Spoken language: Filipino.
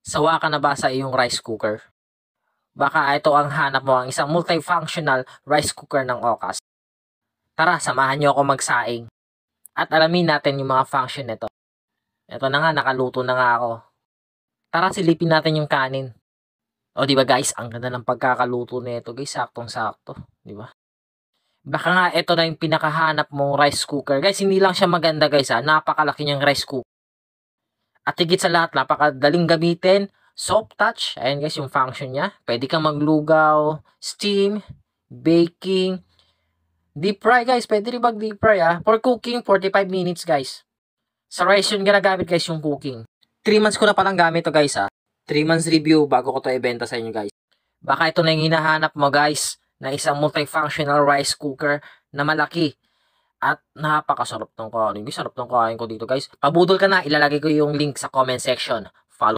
Sawa ka na ba sa iyong rice cooker? Baka ito ang hanap mo, ang isang multifunctional rice cooker ng Ocas. Tara, samahan niyo ako magsaing at alamin natin yung mga function nito. Ito na nga, nakaluto na nga ako. Tara, silipin natin yung kanin. O di ba guys, ang ganda ng pagkakaluto nito guys, saktong-sakto, di ba? Baka nga ito na yung pinakahanap mong rice cooker. Guys, hindi lang siya maganda guys ha, napakalaki niyang rice cooker. At higit sa lahat, napakadaling gamitin. Soft touch, ayan guys yung function niya. Pwede kang maglugaw, steam, baking, deep fry guys. Pwede rin mag deep fry For cooking, 45 minutes guys. Sa rice yun ginagamit guys yung cooking. 3 months ko na palang gamit to guys 3 months review bago ko to ibenta sa inyo guys. Baka ito na yung hinahanap mo guys, na isang multifunctional rice cooker na malaki. At napakasarap ng kain. Sarap ng kain ko dito guys. Pabudol ka na, ilalagay ko yung link sa comment section.